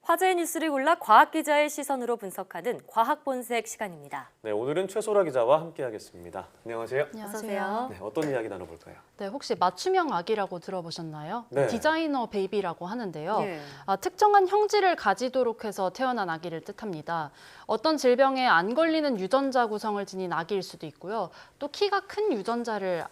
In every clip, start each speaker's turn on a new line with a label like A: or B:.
A: 화제의 뉴스를 골라 과학 기자의 시선으로 분석하는 과학 본색 시간입니다.
B: 네, 오늘은 최소라 기자와 함께하겠습니다. 안녕하세요.
A: 안녕하세요.
B: 네, 어떤 이야기 나눠볼까요?
C: 네, 혹시 맞춤형 아기라고 들어보셨나요?
B: 네.
C: 디자이너 베이비라고 하는데요.
A: 예.
C: 특정한 형질을 가지도록 해서 태어난 아기를 뜻합니다. 어떤 질병에 안 걸리는 유전자 구성을 지닌 아기일 수도 있고요. 또 키가 큰 유전자를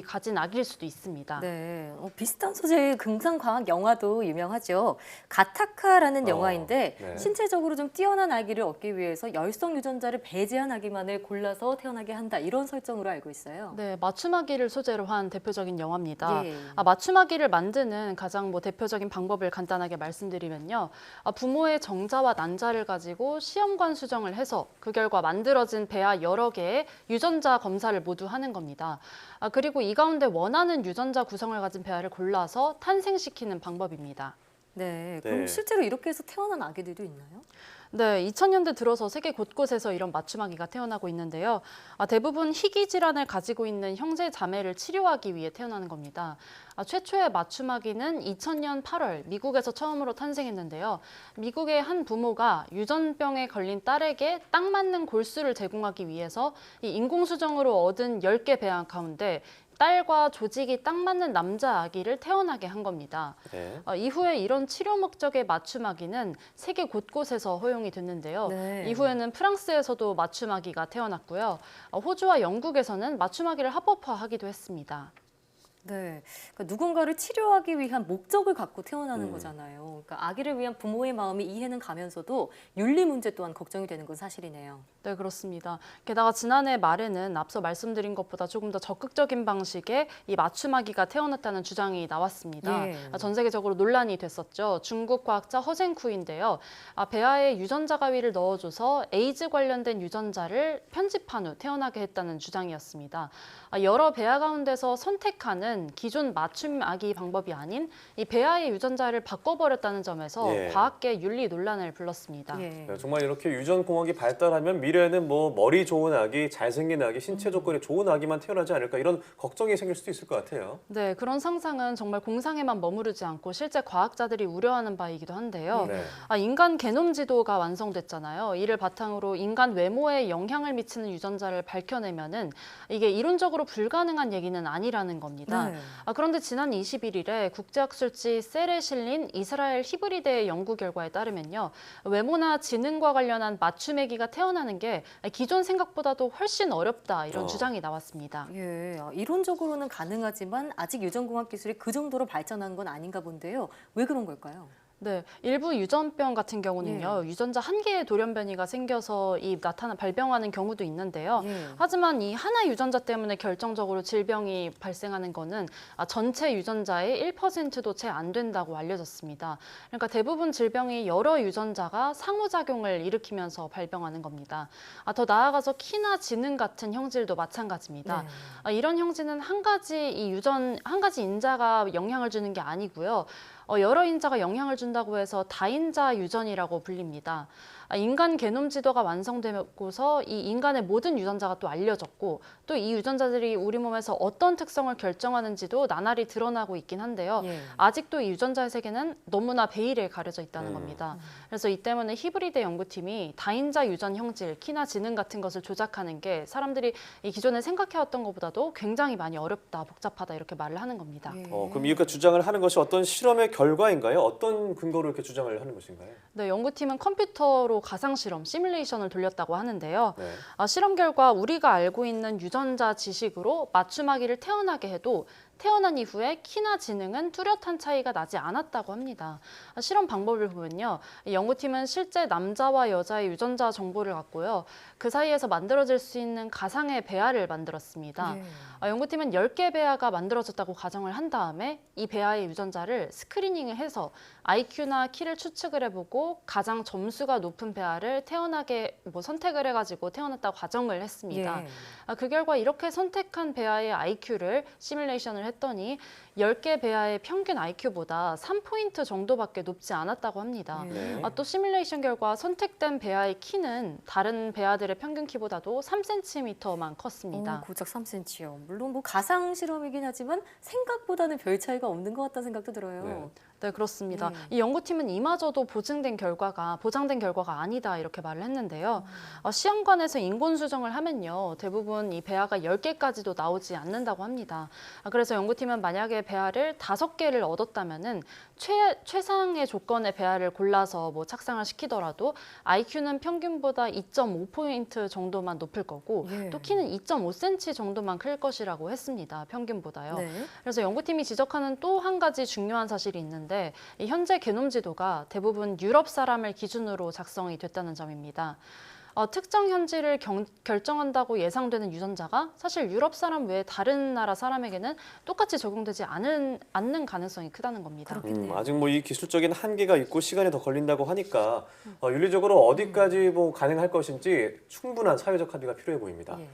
C: 가진 아기일 수도 있습니다.
A: 네, 비슷한 소재의 금상과학 영화도 유명하죠. 가타카라는 영화인데
B: 네.
A: 신체적으로 좀 뛰어난 아기를 얻기 위해서 열성 유전자를 배제한 아기만을 골라서 태어나게 한다 이런 설정으로 알고 있어요.
C: 네, 맞춤아기를 소재로 한 대표적인 영화입니다.
A: 예.
C: 맞춤아기를 만드는 가장 대표적인 방법을 간단하게 말씀드리면요. 부모의 정자와 난자를 가지고 시험관 수정을 해서 그 결과 만들어진 배아 여러 개의 유전자 검사를 모두 하는 겁니다. 그리고 이 가운데 원하는 유전자 구성을 가진 배아를 골라서 탄생시키는 방법입니다.
A: 네, 그럼
B: 네.
A: 실제로 이렇게 해서 태어난 아기들도 있나요?
C: 네, 2000년대 들어서 세계 곳곳에서 이런 맞춤아기가 태어나고 있는데요. 대부분 희귀 질환을 가지고 있는 형제 자매를 치료하기 위해 태어나는 겁니다. 최초의 맞춤아기는 2000년 8월 미국에서 처음으로 탄생했는데요. 미국의 한 부모가 유전병에 걸린 딸에게 딱 맞는 골수를 제공하기 위해서 이 인공수정으로 얻은 10개 배아 가운데 딸과 조직이 딱 맞는 남자 아기를 태어나게 한 겁니다.
B: 네.
C: 이후에 이런 치료 목적의 맞춤아기는 세계 곳곳에서 허용이 됐는데요.
A: 네.
C: 이후에는 프랑스에서도 맞춤아기가 태어났고요. 호주와 영국에서는 맞춤아기를 합법화하기도 했습니다.
A: 네, 그러니까 누군가를 치료하기 위한 목적을 갖고 태어나는 거잖아요. 그러니까 아기를 위한 부모의 마음이 이해는 가면서도 윤리 문제 또한 걱정이 되는 건 사실이네요.
C: 네, 그렇습니다. 게다가 지난해 말에는 앞서 말씀드린 것보다 조금 더 적극적인 방식의 이 맞춤아기가 태어났다는 주장이 나왔습니다.
A: 예.
C: 전 세계적으로 논란이 됐었죠. 중국 과학자 허젠쿠인데요. 배아에 유전자 가위를 넣어줘서 에이즈 관련된 유전자를 편집한 후 태어나게 했다는 주장이었습니다. 여러 배아 가운데서 선택하는 기존 맞춤아기 방법이 아닌 이 배아의 유전자를 바꿔버렸다는 점에서
B: 예.
C: 과학계 윤리 논란을 불렀습니다.
A: 예.
B: 네, 정말 이렇게 유전공학이 발달하면 미래에는 머리 좋은 아기, 잘생긴 아기, 신체 조건이 좋은 아기만 태어나지 않을까 이런 걱정이 생길 수도 있을 것 같아요.
C: 네, 그런 상상은 정말 공상에만 머무르지 않고 실제 과학자들이 우려하는 바이기도 한데요.
B: 네.
C: 인간 게놈 지도가 완성됐잖아요. 이를 바탕으로 인간 외모에 영향을 미치는 유전자를 밝혀내면은 이게 이론적으로 불가능한 얘기는 아니라는 겁니다.
A: 네.
C: 그런데 지난 21일에 국제학술지 셀에 실린 이스라엘 히브리대의 연구 결과에 따르면요. 외모나 지능과 관련한 맞춤애기가 태어나는 게 기존 생각보다도 훨씬 어렵다 이런 주장이 나왔습니다.
A: 예, 이론적으로는 가능하지만 아직 유전공학 기술이 그 정도로 발전한 건 아닌가 본데요. 왜 그런 걸까요?
C: 네, 일부 유전병 같은 경우는요, 유전자 한 개의 돌연변이가 생겨서 발병하는 경우도 있는데요.
A: 예.
C: 하지만 이 하나 유전자 때문에 결정적으로 질병이 발생하는 거는 전체 유전자의 1%도 채 안 된다고 알려졌습니다. 그러니까 대부분 질병이 여러 유전자가 상호작용을 일으키면서 발병하는 겁니다. 더 나아가서 키나 지능 같은 형질도 마찬가지입니다. 이런 형질은 한 가지 인자가 영향을 주는 게 아니고요. 여러 인자가 영향을 준다고 해서 다인자 유전이라고 불립니다. 인간 게놈 지도가 완성되고서 이 인간의 모든 유전자가 또 알려졌고 또 이 유전자들이 우리 몸에서 어떤 특성을 결정하는지도 나날이 드러나고 있긴 한데요.
A: 예.
C: 아직도 이 유전자의 세계는 너무나 베일에 가려져 있다는 겁니다. 그래서 이 때문에 히브리대 연구팀이 다인자 유전 형질, 키나 지능 같은 것을 조작하는 게 사람들이 이 기존에 생각해왔던 것보다도 굉장히 많이 어렵다, 복잡하다 이렇게 말을 하는 겁니다.
A: 예.
B: 그럼 이렇게 주장을 하는 것이 어떤 실험의 결과인가요? 어떤 근거로 이렇게 주장을 하는 것인가요?
C: 네, 연구팀은 컴퓨터로 가상실험, 시뮬레이션을 돌렸다고 하는데요.
B: 네.
C: 실험 결과 우리가 알고 있는 유전자 지식으로 맞춤아기를 태어나게 해도 태어난 이후에 키나 지능은 뚜렷한 차이가 나지 않았다고 합니다. 실험 방법을 보면요. 연구팀은 실제 남자와 여자의 유전자 정보를 갖고요. 그 사이에서 만들어질 수 있는 가상의 배아를 만들었습니다. 연구팀은 10개 배아가 만들어졌다고 가정을 한 다음에 이 배아의 유전자를 스크리닝을 해서 IQ나 키를 추측을 해보고 가장 점수가 높은 배아를 태어나게 선택을 해가지고 태어났다고 가정을 했습니다.
A: 예.
C: 그 결과 이렇게 선택한 배아의 IQ를 시뮬레이션을 했더니 10개 배아의 평균 IQ보다 3포인트 정도밖에 높지 않았다고 합니다.
B: 네.
C: 또 시뮬레이션 결과 선택된 배아의 키는 다른 배아들의 평균 키보다도 3cm만 컸습니다.
A: 고작 3cm요. 물론 가상 실험이긴 하지만 생각보다는 별 차이가 없는 것 같다는 생각도 들어요.
B: 네.
C: 네, 그렇습니다.
A: 네.
C: 이 연구팀은 이마저도 보장된 결과가 아니다 이렇게 말을 했는데요. 시험관에서 인공 수정을 하면요. 대부분 이 배아가 10개까지도 나오지 않는다고 합니다. 그래서 연구팀은 만약에 배아를 5개를 얻었다면은 최상의 조건의 배아를 골라서 뭐 착상을 시키더라도 IQ는 평균보다 2.5포인트 정도만 높을 거고
A: 예.
C: 또 키는 2.5cm 정도만 클 것이라고 했습니다. 평균보다요.
A: 네.
C: 그래서 연구팀이 지적하는 또 한 가지 중요한 사실이 있는데 이 현재 게놈 지도가 대부분 유럽 사람을 기준으로 작성이 됐다는 점입니다. 특정 현지를 결정한다고 예상되는 유전자가 사실 유럽 사람 외에 다른 나라 사람에게는 똑같이 적용되지 않는 가능성이 크다는 겁니다.
B: 아직 뭐 이 기술적인 한계가 있고 시간이 더 걸린다고 하니까 윤리적으로 어디까지 뭐 가능할 것인지 충분한 사회적 합의가 필요해 보입니다.
A: 예.